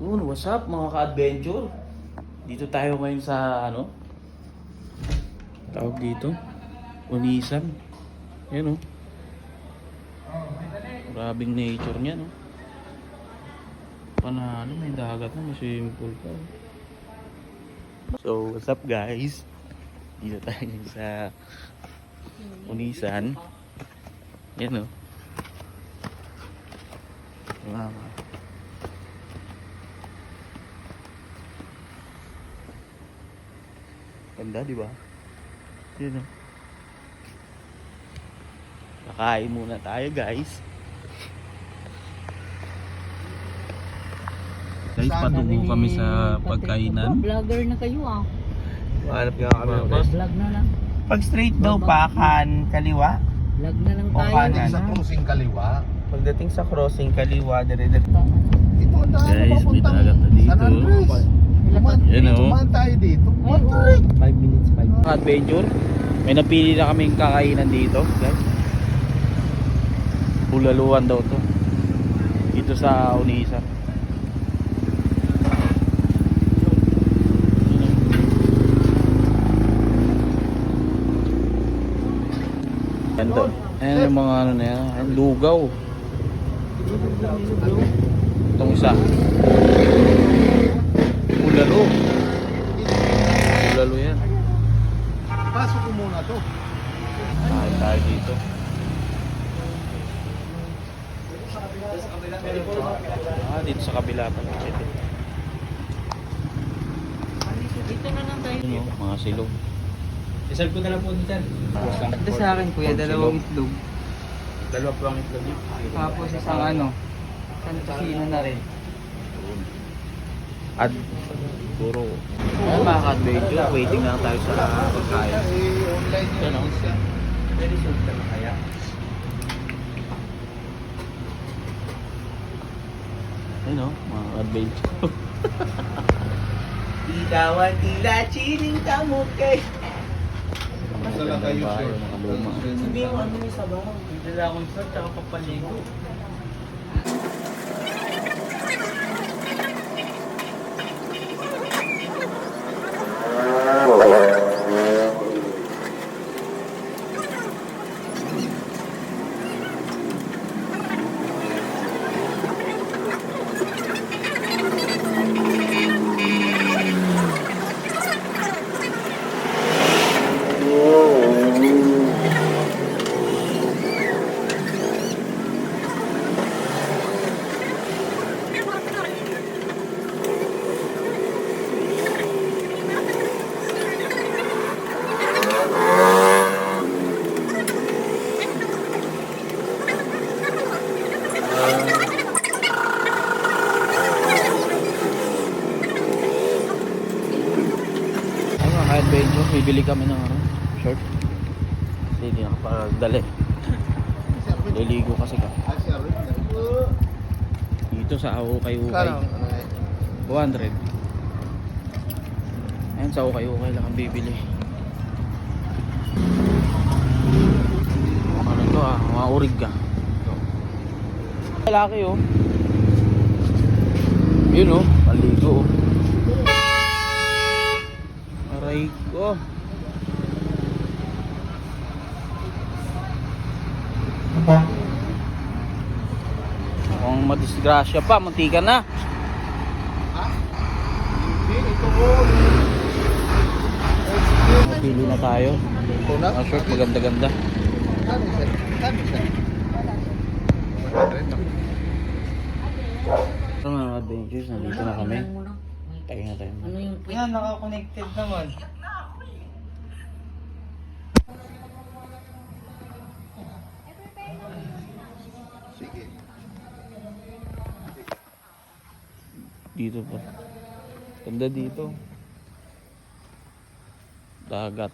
Yun, what's up mga ka-adventure? Dito tayo ngayon sa ano? Tawag dito? Unisan. Yan oh. Grabing nature niya no. Panalo, may dagat na, may swimming pool pa. So, what's up guys? Dito tayo sa Unisan. Yan oh. Wow. Ganda, di ba? Yun oh. Kakain muna tayo, guys. Guys, patungo kami sa pagkainan. Vlogger na kayo ah. Hanap nga kami. Vlog na lang. Pag straight daw pa, kaliwa. Vlog na lang O tayo. kanan. Sa crossing kaliwa. Pagdating sa crossing, kaliwa, dire-dire. Ito ang daan Guys, may papuntang dagat na dito. San Andres. Yan oh. Tumaan tayo dito. Ay, uy. 5 minutes, 5 minutes. Adventure. May napili na kaming kakainan dito, guys. Bulaluan daw to. Dito sa Unisan. Ganda. Ayan yung mga ano na yan. Ayan, lugaw. Itong isa. Bulalo. Bulalo yan. Pasok ko muna to. Kain tayo dito. Dito sa kabila pa. Dito na lang tayo. Ano, mga silog. Isal ko na lang po dito. Ito sa akin kuya, dalawang itlog. Dalawa po ang itlog niya. Tapos isang ano, isang tosino na rin. At siguro ayun mga ka-adventure, waiting lang tayo sa pagkain. Online Yan yun. o. May result ka na kaya. Ayun o, mga ka-adventure. Ikawan tila chiling kamukay. Sala kayo, Bahay, sir. mga luma. Sabi mo ano yung sabaw? Dala akong short tsaka papaligo. Ayun mga ka-adventure, bibili kami ng ano, short. Kasi hindi nakapagdala eh. Liligo kasi ka. Ah, sir. Dito sa Ukay-Ukay. 200. Ayun sa Ukay-Ukay lang ang bibili. Ano to mga urig ka. Lalaki oh. Yun oh, maligo oh. Aray ko. Kung madisgrasya pa, muntikan na. Pili na tayo. Una? Mga short, maganda-ganda. Kano, sir? Kano, sir? Ito mga adventures, nandito na kami. Tayo na tayo. Ano yung Yan, naka-connected naman. Sige. Dito pa. Ganda dito. Dagat.